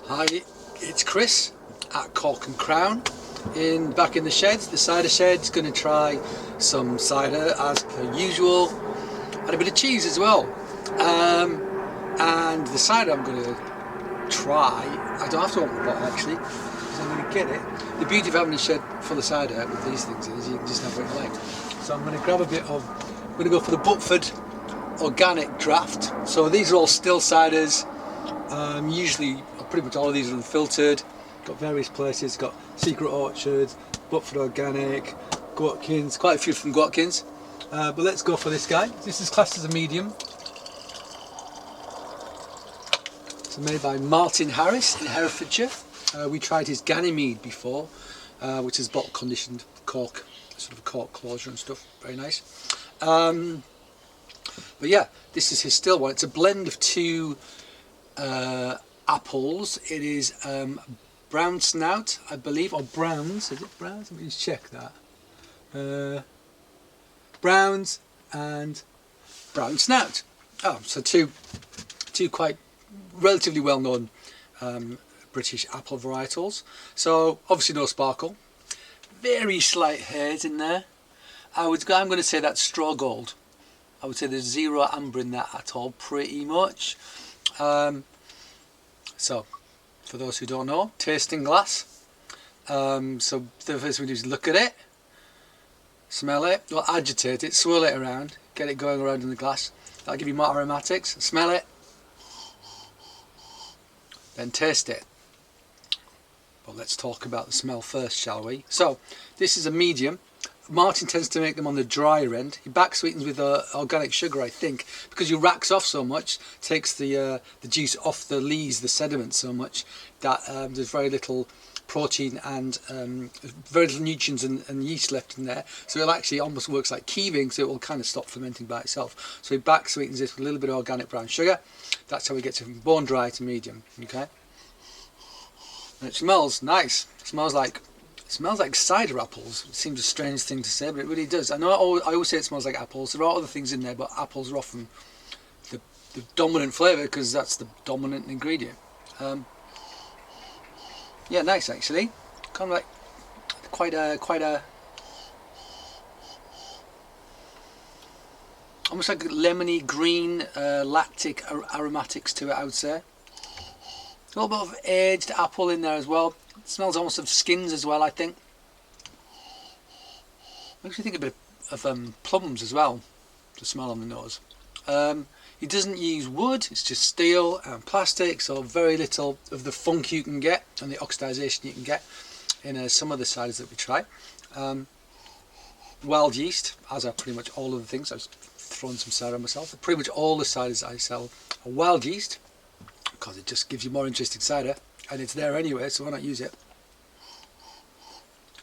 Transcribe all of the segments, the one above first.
Hi, it's Chris at Cork and Crown back in the sheds, the cider sheds. Going to try some cider as per usual and a bit of cheese as well. And the cider I'm going to try, I don't have to open the bottle actually because I'm going to get it. The beauty of having a shed full of cider with these things is you can just have what you like. So I'm going to grab a bit of, I'm going to go for the Butford Organic Draft. So these are all still ciders. Usually pretty much all of these are unfiltered. Got various places, got Secret Orchards, Butford Organic, Watkins, quite a few from Watkins. But let's go for this guy. This is classed as a medium. It's made by Martin Harris in Herefordshire. We tried his Ganymede before, which is bottle conditioned cork, sort of a cork closure and stuff. Very nice. But yeah, this is his still one. It's a blend of two apples. It is brown snout, I believe, or browns. Is it browns? Let me just check that. Browns and brown snout. Oh, so two quite relatively well-known British apple varietals. So obviously no sparkle. Very slight hairs in there. I'm going to say that's straw gold. I would say there's zero amber in that at all, pretty much. So, for those who don't know, tasting glass. So the first thing we do is look at it, smell it, or agitate it, swirl it around, get it going around in the glass. That'll give you more aromatics. Smell it, then taste it. But let's talk about the smell first, shall we? So, this is a medium. Martin tends to make them on the drier end. He back sweetens with organic sugar, I think, because he racks off so much, takes the juice off the lees, the sediment so much that there's very little protein and very little nutrients and yeast left in there. So it actually almost works like keeving, so it will kind of stop fermenting by itself. So he back sweetens this with a little bit of organic brown sugar. That's how we get to from bone dry to medium. Okay. And it smells nice. It smells like cider apples. It seems a strange thing to say, but it really does. I know I always say it smells like apples. There are other things in there, but apples are often the dominant flavour because that's the dominant ingredient. Yeah, nice actually. Kind of like quite a almost like lemony green lactic aromatics to it, I would say. A little bit of aged apple in there as well. It smells almost of skins as well, I think. Makes me think a bit of plums as well, to smell on the nose. He doesn't use wood, it's just steel and plastic, so very little of the funk you can get and the oxidisation you can get in some of the ciders that we try. Wild yeast, as are pretty much all of the things. I've thrown some cider myself. Pretty much all the ciders I sell are wild yeast, because it just gives you more interesting cider, and it's there anyway, so why not use it?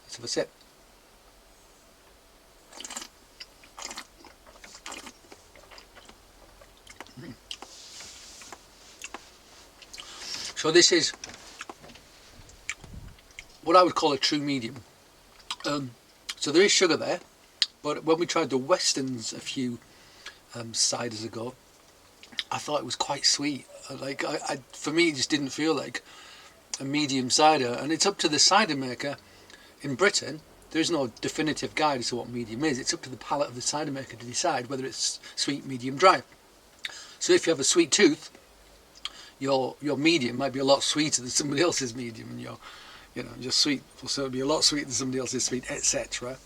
Let's have a sip. So this is what I would call a true medium. So there is sugar there, but when we tried the Westerns a few ciders ago, I thought it was quite sweet. Like for me, it just didn't feel like a medium cider, and it's up to the cider maker. In Britain, there is no definitive guide as to what medium is. It's up to the palate of the cider maker to decide whether it's sweet, medium, dry. So if you have a sweet tooth, your medium might be a lot sweeter than somebody else's medium, and your sweet will certainly be a lot sweeter than somebody else's sweet, etc.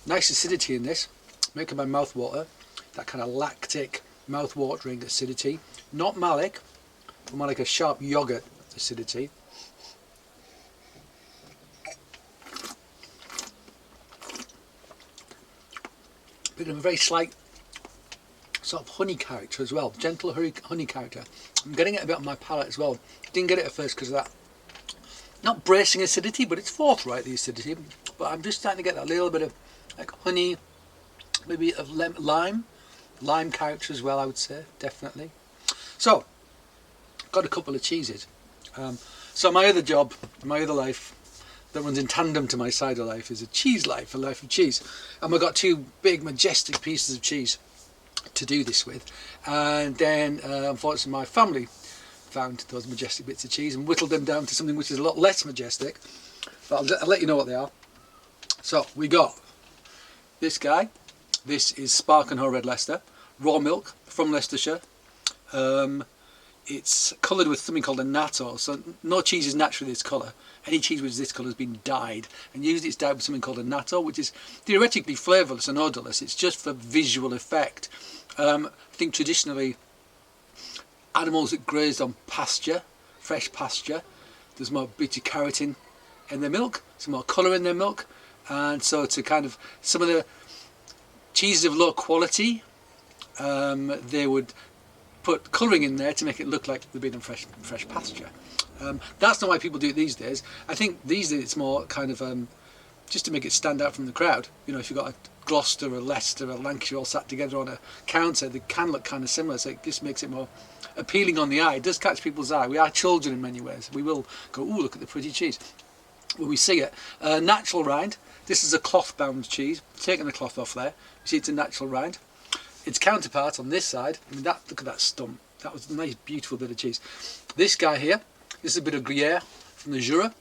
Nice acidity in this, making my mouth water. That kind of lactic, mouth-watering acidity, not malic, but more like a sharp yogurt acidity. Bit of a very slight sort of honey character as well, gentle honey character. I'm getting it a bit on my palate as well. Didn't get it at first because of that, not bracing acidity, but it's forthright, the acidity. But I'm just starting to get that little bit of like honey, maybe of lime character as well, I would say, definitely. So, got a couple of cheeses. So my other job, my other life that runs in tandem to my cider life is a cheese life, a life of cheese. And we've got two big majestic pieces of cheese to do this with. And then unfortunately my family found those majestic bits of cheese and whittled them down to something which is a lot less majestic. But I'll let you know what they are. So we got this guy. This is Spark and Hoe Red Leicester, raw milk from Leicestershire. It's coloured with something called a natto, so no cheese is naturally this colour. Any cheese which is this colour has been dyed, and usually it's dyed with something called a natto, which is theoretically flavourless and odourless. It's just for visual effect. I think traditionally animals that grazed on pasture, fresh pasture, there's more beta-carotene in their milk, some more colour in their milk, and so to kind of some of the cheeses of low quality, they would put colouring in there to make it look like they've been in fresh pasture. That's not why people do it these days. I think these days it's more kind of just to make it stand out from the crowd. You know, if you've got a Gloucester, a Leicester, a Lancashire all sat together on a counter, they can look kind of similar, so it just makes it more appealing on the eye. It does catch people's eye. We are children in many ways. We will go, ooh, look at the pretty cheese when we see it. Natural rind. This is a cloth-bound cheese. Taking the cloth off there. You see it's a natural rind. Its counterpart on this side, I mean, look at that stump. That was a nice, beautiful bit of cheese. This guy here, this is a bit of Gruyere from the Jura.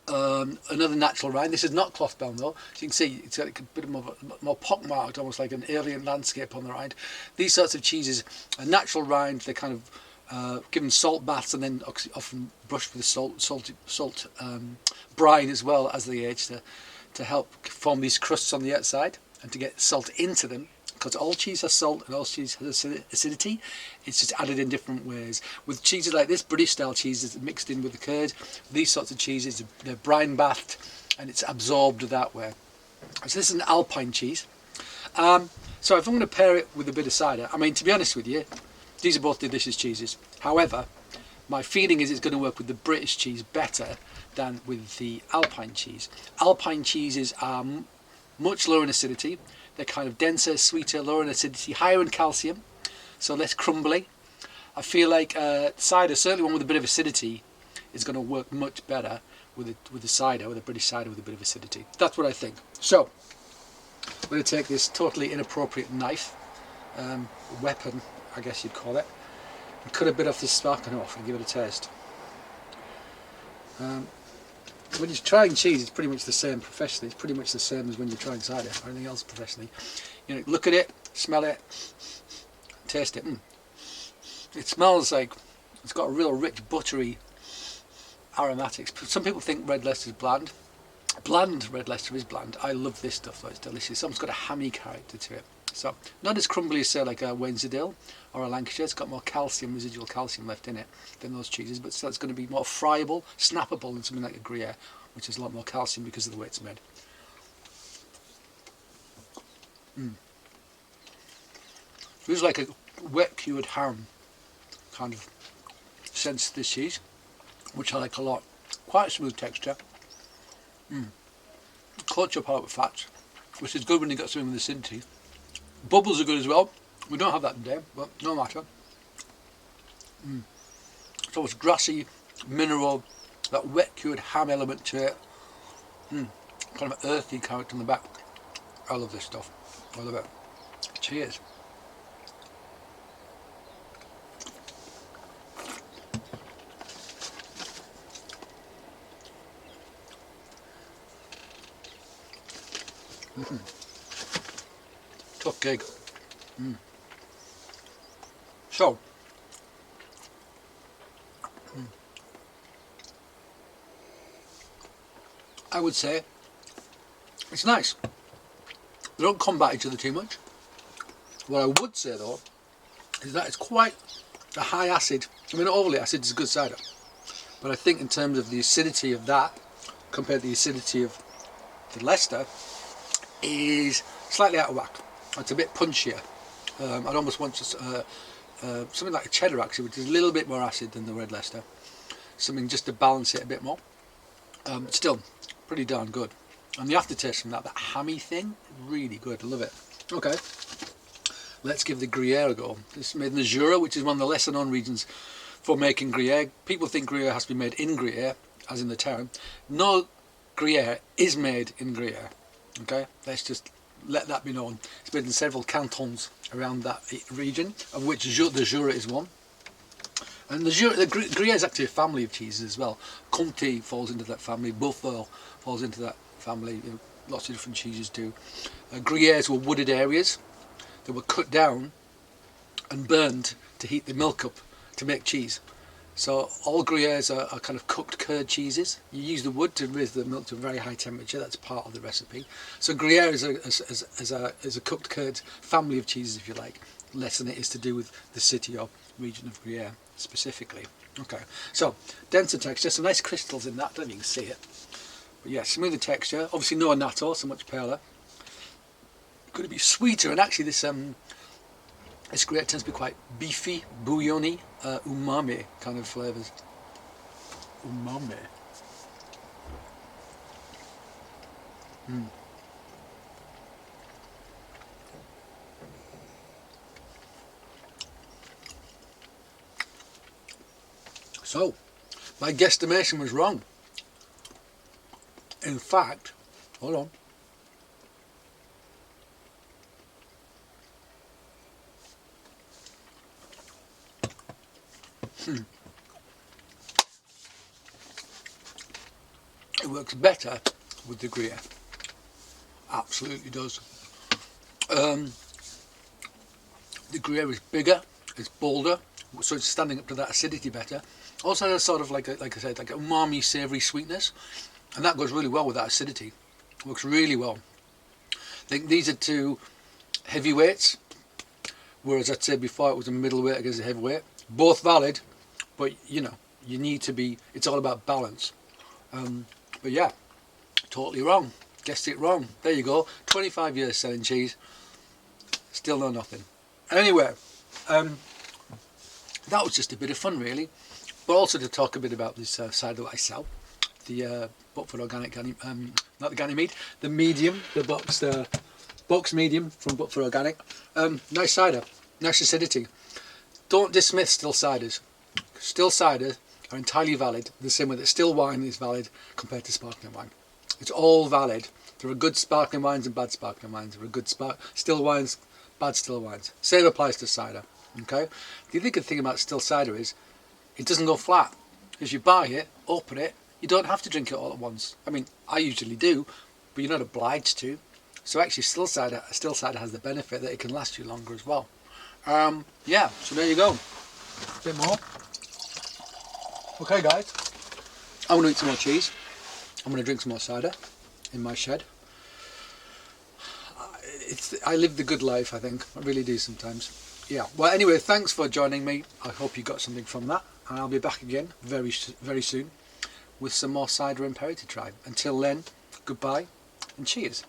Another natural rind. This is not cloth bound though. As you can see, it's got a bit more pockmarked, almost like an alien landscape on the rind. These sorts of cheeses are natural rind. They're kind of given salt baths and then often brushed with salt brine as well as they age to help form these crusts on the outside and to get salt into them. Because all cheese has salt and all cheese has acidity, it's just added in different ways. With cheeses like this, British style cheeses mixed in with the curd, these sorts of cheeses, they're brine bathed and it's absorbed that way. So this is an Alpine cheese. So if I'm going to pair it with a bit of cider, I mean, to be honest with you, these are both delicious cheeses. However, my feeling is it's going to work with the British cheese better than with the Alpine cheese. Alpine cheeses are much lower in acidity. They're kind of denser, sweeter, lower in acidity, higher in calcium, so less crumbly. I feel like cider, certainly one with a bit of acidity, is going to work much better with the cider, with a British cider with a bit of acidity. That's what I think. So, I'm going to take this totally inappropriate knife, weapon, I guess you'd call it, and cut a bit off this spark and off and give it a taste. When you're trying cheese, it's pretty much the same professionally. It's pretty much the same as when you're trying cider or anything else professionally. You know, look at it, smell it, taste it. It smells like it's got a real rich, buttery aromatics. Some people think Red Leicester is bland. Bland Red Leicester is bland. I love this stuff though, it's delicious. It's almost got a hammy character to it. So, not as crumbly as say like a Wensleydale or a Lancashire. It's got more calcium, residual calcium left in it than those cheeses, but still it's going to be more friable, snappable than something like a Gruyere, which has a lot more calcium because of the way it's made. Feels like a wet cured ham kind of sense to this cheese, which I like a lot. Quite a smooth texture. Coats your palate with fats, which is good when you got something with acidity. Bubbles are good as well. We don't have that today, but no matter. So it's grassy, mineral, that wet cured ham element to it. Kind of earthy character in the back. I love this stuff. I love it. Cheers. Tough gig. So, I would say it's nice. They don't combat each other too much. What I would say though is that it's quite a high acid. I mean, overly acid is a good cider, but I think in terms of the acidity of that compared to the acidity of the Leicester is slightly out of whack. It's a bit punchier. I'd almost want something like a cheddar actually, which is a little bit more acid than the Red Leicester. Something just to balance it a bit more. Still pretty darn good. And the aftertaste from that hammy thing, really good. I love it. Okay, let's give the Gruyere a go. This is made in the Jura, which is one of the lesser known regions for making Gruyere. People think Gruyere has to be made in Gruyere, as in the town. No, Gruyere is made in Gruyere. Okay, let's just let that be known. It's made in several cantons around that region, of which the Jura is one. And the Gruyere is actually a family of cheeses as well. Comté falls into that family, Butford falls into that family, you know, lots of different cheeses do. Gruyères were wooded areas that were cut down and burned to heat the milk up to make cheese. So all Gruyères are kind of cooked curd cheeses. You use the wood to raise the milk to a very high temperature. That's part of the recipe. So Gruyere is a cooked curd family of cheeses, if you like, less than it is to do with the city or region of Gruyere specifically. Okay, so denser texture, some nice crystals in that. I don't know if you can see it. But yeah, smoother texture. Obviously no annatto, so much paler. Going to be sweeter, and actually this Gruyere tends to be quite beefy, bouillony, umami kind of flavours. Umami. So, my guesstimation was wrong. In fact, hold on. It works better with the Gruyere. Absolutely does. The Gruyere is bigger, it's bolder, so it's standing up to that acidity better. Also has sort of like I said, like a umami savoury sweetness, and that goes really well with that acidity. Works really well. I think these are two heavyweights, whereas I'd say before it was a middleweight against a heavyweight. Both valid, but you know, you need to be, it's all about balance. But yeah, totally wrong. Guessed it wrong. There you go. 25 years selling cheese, still know nothing. Anyway, that was just a bit of fun really, but also to talk a bit about this cider that I sell, the Butford Organic, not the Ganymede, the medium, the box medium from Butford Organic. Nice cider, nice acidity. Don't dismiss still ciders. Still ciders are entirely valid, the same way that still wine is valid compared to sparkling wine. It's all valid. There are good sparkling wines and bad sparkling wines. There are good still wines, bad still wines. Same applies to cider. Okay. The other good thing about still cider is it doesn't go flat. As you buy it, open it, you don't have to drink it all at once. I mean, I usually do, but you're not obliged to. So actually, still cider has the benefit that it can last you longer as well. Yeah. So there you go. A bit more. Okay, guys. I'm going to eat some more cheese. I'm going to drink some more cider in my shed. I live the good life, I think. I really do sometimes. Yeah. Well, anyway, thanks for joining me. I hope you got something from that. And I'll be back again very soon with some more cider and perry to try. Until then, goodbye and cheers.